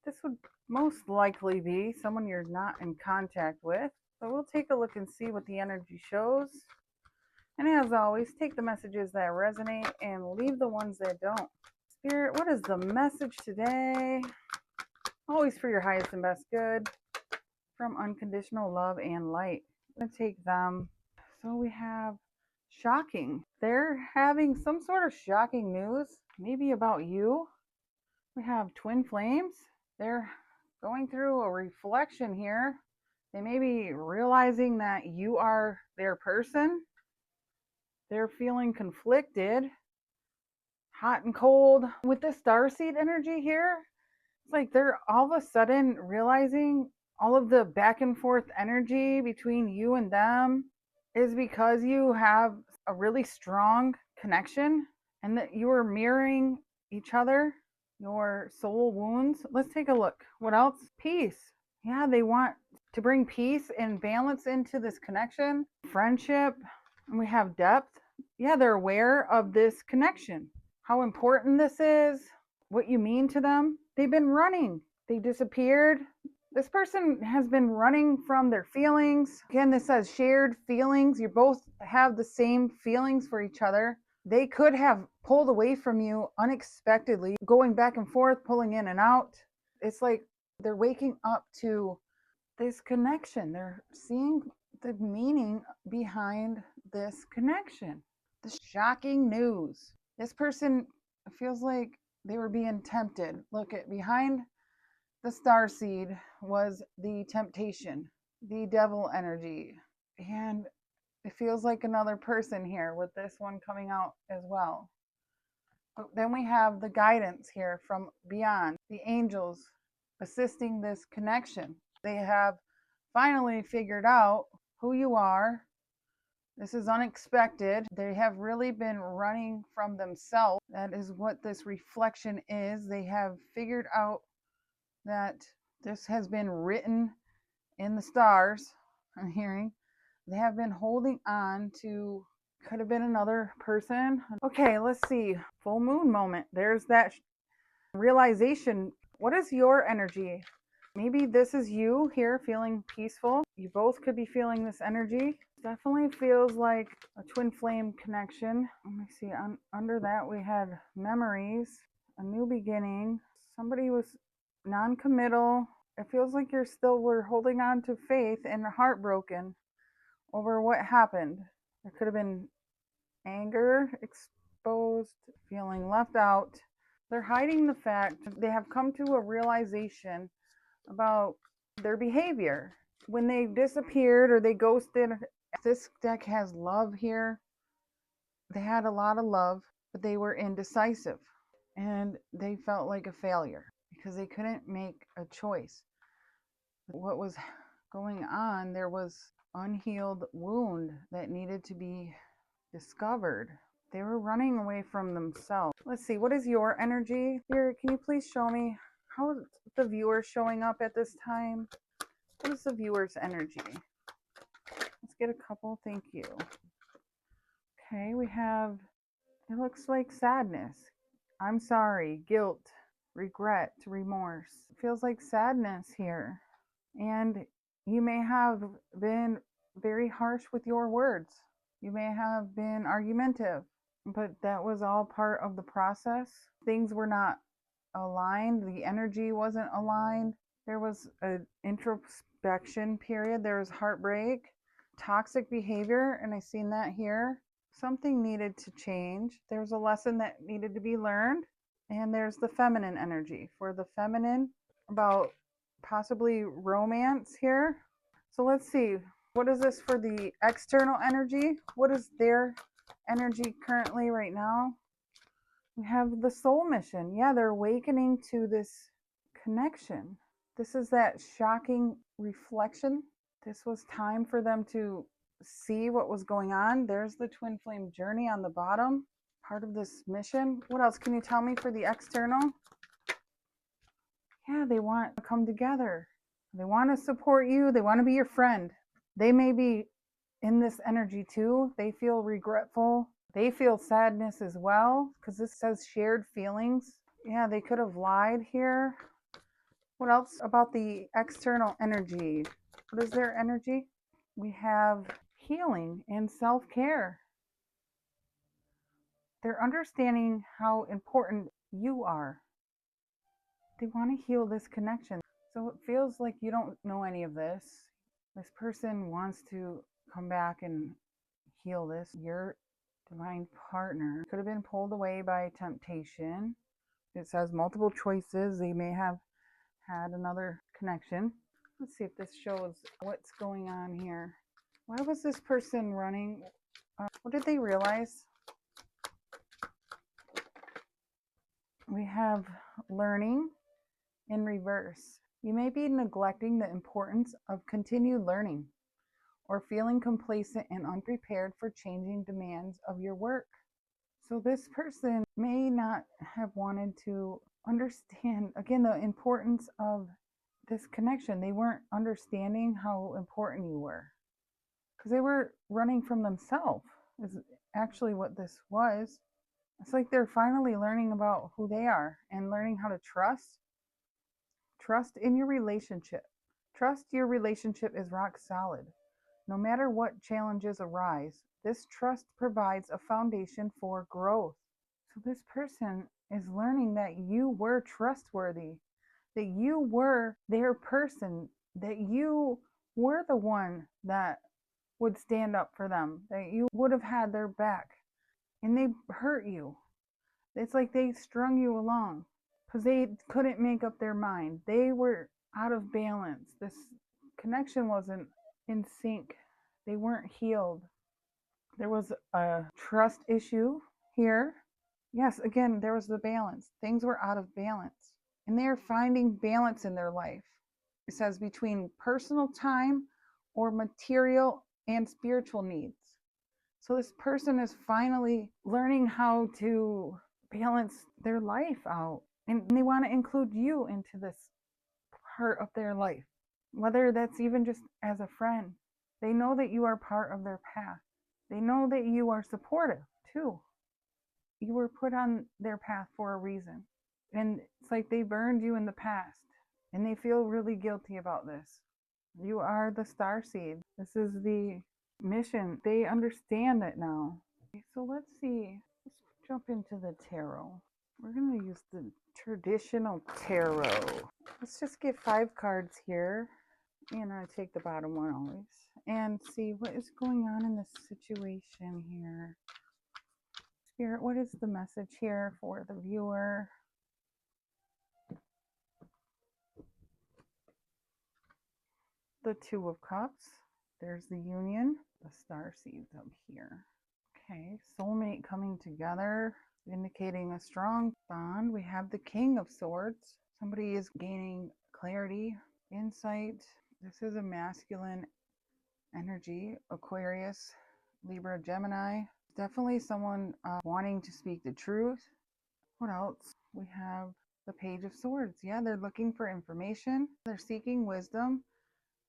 This would most likely be someone you're not in contact with, but we'll take a look and see what the energy shows. And as always, take the messages that resonate and leave the ones that don't. Spirit, what is the message today? Always for your highest and best good, from unconditional love and light. I'm going to take them. So we have shocking. They're having some sort of shocking news, maybe about you. We have twin flames. They're going through a reflection here. They may be realizing that you are their person. They're feeling conflicted, hot and cold. With this starseed energy here, it's like they're all of a sudden realizing all of the back and forth energy between you and them is because you have a really strong connection and that you are mirroring each other, your soul wounds. Let's take a look. What else? Peace. Yeah, they want to bring peace and balance into this connection, friendship, and we have depth. Yeah, they're aware of this connection, how important this is, what you mean to them. They've been running. They disappeared. This person has been running from their feelings. Again, this says shared feelings. You both have the same feelings for each other. They could have pulled away from you unexpectedly, going back and forth, pulling in and out. It's like they're waking up to this connection. They're seeing the meaning behind this connection. The shocking news. This person feels like they were being tempted. Look at behind the star seed was the temptation, the devil energy. And it feels like another person here with this one coming out as well. But then we have the guidance here from beyond, the angels assisting this connection. They have finally figured out who you are. This is unexpected. They have really been running from themselves. That is what this reflection is. They have figured out that this has been written in the stars. I'm hearing they have been holding on to, could have been another person. Okay, let's see. Full moon moment. There's that realization. What is your energy? Maybe this is you here feeling peaceful. You both could be feeling this energy. Definitely feels like a twin flame connection. Let me see. Under that, we had memories, a new beginning. Somebody was non-committal. It feels like we're holding on to faith and heartbroken over what happened. There could have been anger exposed, feeling left out. They're hiding the fact they have come to a realization about their behavior. When they disappeared or they ghosted, this deck has love here. They had a lot of love, but they were indecisive and they felt like a failure because they couldn't make a choice. What was going on, there was unhealed wound that needed to be discovered. They were running away from themselves. Let's see, what is your energy? Here, can you please show me how is the viewer showing up at this time? What is the viewer's energy? Let's get a couple, thank you. Okay, we have, it looks like sadness. I'm sorry, guilt, regret, remorse. It feels like sadness here. And you may have been very harsh with your words. You may have been argumentative, but that was all part of the process. Things were not aligned. The energy wasn't aligned. There was an introspection period. There was heartbreak, toxic behavior, and I seen that here. Something needed to change. There's a lesson that needed to be learned. And there's the feminine energy. For the feminine, about possibly romance here. So let's see. What is this for the external energy? What is their energy currently right now? We have the soul mission. Yeah, they're awakening to this connection. This is that shocking reflection. This was time for them to see what was going on. There's the twin flame journey on the bottom, part of this mission. What else can you tell me for the external? Yeah, they want to come together. They want to support you. They want to be your friend. They may be in this energy too. They feel regretful. They feel sadness as well because this says shared feelings. Yeah, they could have lied here. What else about the external energy? What is their energy? We have healing and self-care. They're understanding how important you are. They want to heal this connection. So it feels like you don't know any of this. This person wants to come back and heal this. Your divine partner could have been pulled away by temptation. It says multiple choices. They may have had another connection. Let's see if this shows what's going on here. Why was this person running? What did they realize? We have learning in reverse. You may be neglecting the importance of continued learning or feeling complacent and unprepared for changing demands of your work. So this person may not have wanted to understand, again, the importance of this connection. They weren't understanding how important you were because they were running from themselves, is actually what this was. It's like they're finally learning about who they are and learning how to trust. Trust in your relationship. Trust your relationship is rock solid. No matter what challenges arise, this trust provides a foundation for growth. So this person is learning that you were trustworthy, that you were their person, that you were the one that would stand up for them, that you would have had their back, and they hurt you. It's like they strung you along because they couldn't make up their mind. They were out of balance. This connection wasn't in sync. They weren't healed. There was a trust issue here. Yes, again, there was the balance. Things were out of balance. And they're finding balance in their life. It says between personal time or material and spiritual needs. So this person is finally learning how to balance their life out. And they want to include you into this part of their life, whether that's even just as a friend. They know that you are part of their path. They know that you are supportive too. You were put on their path for a reason. And it's like they burned you in the past and they feel really guilty about this. You are the star seed. This is the mission. They understand it now. So let's see. Let's jump into the tarot. We're going to use the traditional tarot. Let's just get 5 cards here. And I take the bottom one always. And see what is going on in this situation here. Spirit, what is the message here for the viewer? The 2 of Cups. There's the union. The star seeds up here. Okay, soulmate coming together, indicating a strong bond. We have the King of Swords. Somebody is gaining clarity, insight. This is a masculine energy. Aquarius, Libra, Gemini. Definitely someone wanting to speak the truth. What else? We have the Page of Swords. Yeah, they're looking for information. They're seeking wisdom.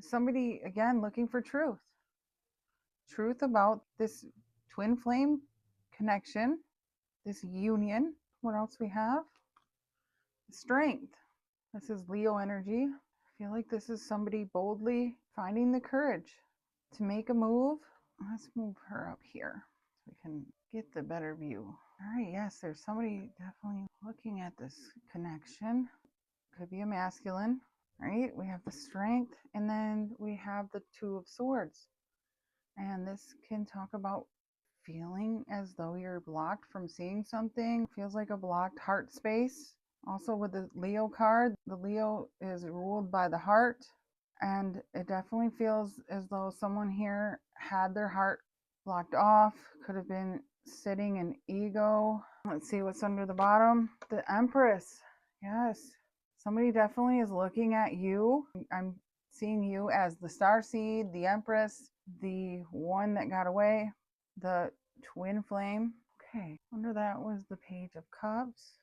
Somebody, again, looking for truth. Truth about this twin flame connection, this union. What else we have? Strength. This is Leo energy. I feel like this is somebody boldly finding the courage to make a move. Let's move her up here so we can get the better view. All right, yes, there's somebody definitely looking at this connection. Could be a masculine. All right, we have the strength, and then we have the 2 of Swords. And this can talk about feeling as though you're blocked from seeing something. Feels like a blocked heart space. Also with the Leo card, the Leo is ruled by the heart. And it definitely feels as though someone here had their heart blocked off. Could have been sitting in ego. Let's see what's under the bottom. The Empress. Yes. Somebody definitely is looking at you. I'm seeing you as the star seed, the Empress, the one that got away, the twin flame. Okay, under that was the Page of Cups.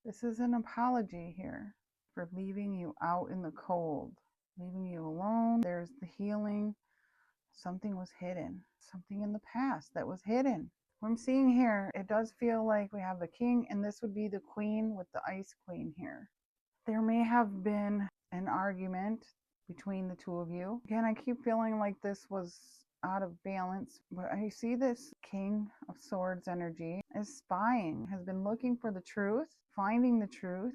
This is an apology here for leaving you out in the cold, leaving you alone. There's the healing. Something was hidden, something in the past that was hidden. What I'm seeing here, it does feel like we have the King, and this would be the Queen with the Ice Queen here. There may have been an argument between the two of you. Again, I keep feeling like this was out of balance, but I see this King of Swords energy is spying, has been looking for the truth, finding the truth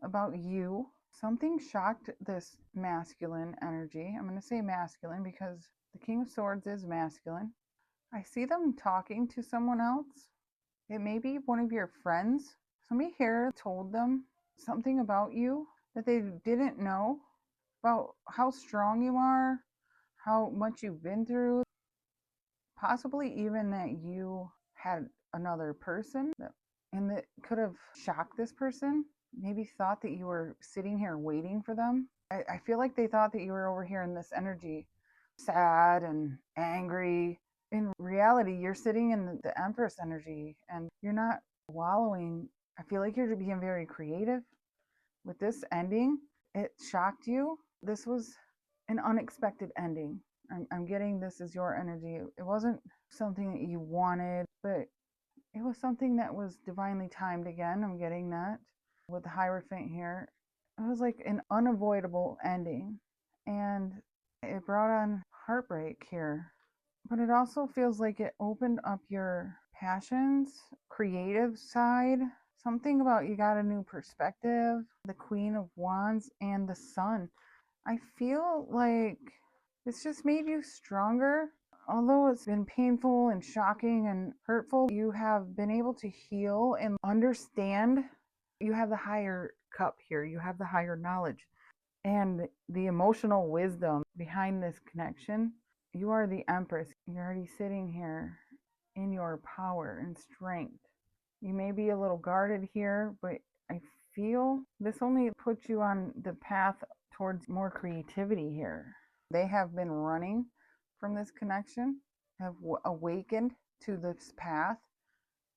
about you. Something shocked this masculine energy. I'm going to say masculine because the King of Swords is masculine. I see them talking to someone else. It may be one of your friends. Somebody here told them something about you that they didn't know, about how strong you are, how much you've been through, possibly even that you had another person, and that could have shocked this person. Maybe thought that you were sitting here waiting for them. I feel like they thought that you were over here in this energy, sad and angry. In reality, you're sitting in the Empress energy and you're not wallowing. I feel like you're being very creative. With this ending, it shocked you. This was an unexpected ending. I'm getting this as your energy. It wasn't something that you wanted, but it was something that was divinely timed again. I'm getting that with the Hierophant here. It was like an unavoidable ending, and it brought on heartbreak here. But it also feels like it opened up your passions, creative side. Something about you got a new perspective, the Queen of Wands and the Sun. I feel like this just made you stronger. Although it's been painful and shocking and hurtful, you have been able to heal and understand. You have the higher cup here, you have the higher knowledge and the emotional wisdom behind this connection. You are the Empress. You're already sitting here in your power and strength. You may be a little guarded here, but I feel this only puts you on the path towards more creativity here. They have been running from this connection, have awakened to this path.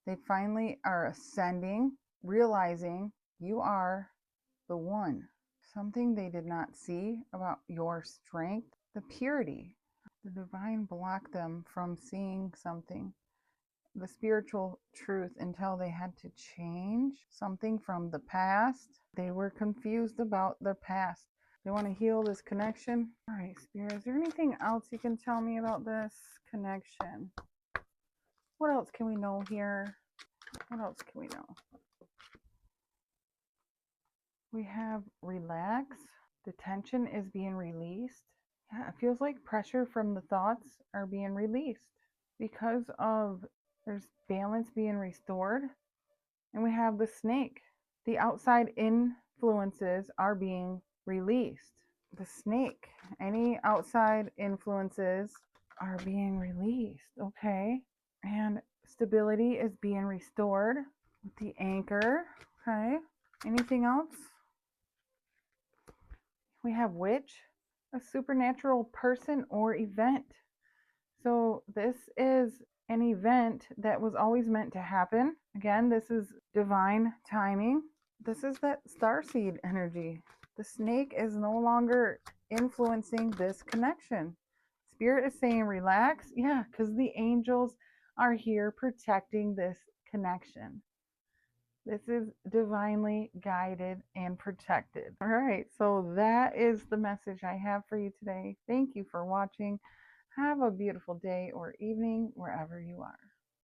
They finally are ascending, realizing you are the one. Something they did not see about your strength, the purity. The divine blocked them from seeing something, the spiritual truth, until they had to change something from the past. They were confused about their past. They want to heal this connection. All right, Spirit, is there anything else you can tell me about this connection? What else can we know here? What else can we know? We have relax. The tension is being released. Yeah, it feels like pressure from the thoughts are being released because of there's balance being restored. And we have the snake. The outside influences are being released. The snake, any outside influences are being released. Okay. And stability is being restored with the anchor. Okay. Anything else? We have witch, a supernatural person or event. So this is an event that was always meant to happen. Again, this is divine timing. This is that starseed energy. The snake is no longer influencing this connection. Spirit is saying relax. Yeah, because the angels are here protecting this connection. This is divinely guided and protected. All right, so that is the message I have for you today. Thank you for watching. Have a beautiful day or evening wherever you are.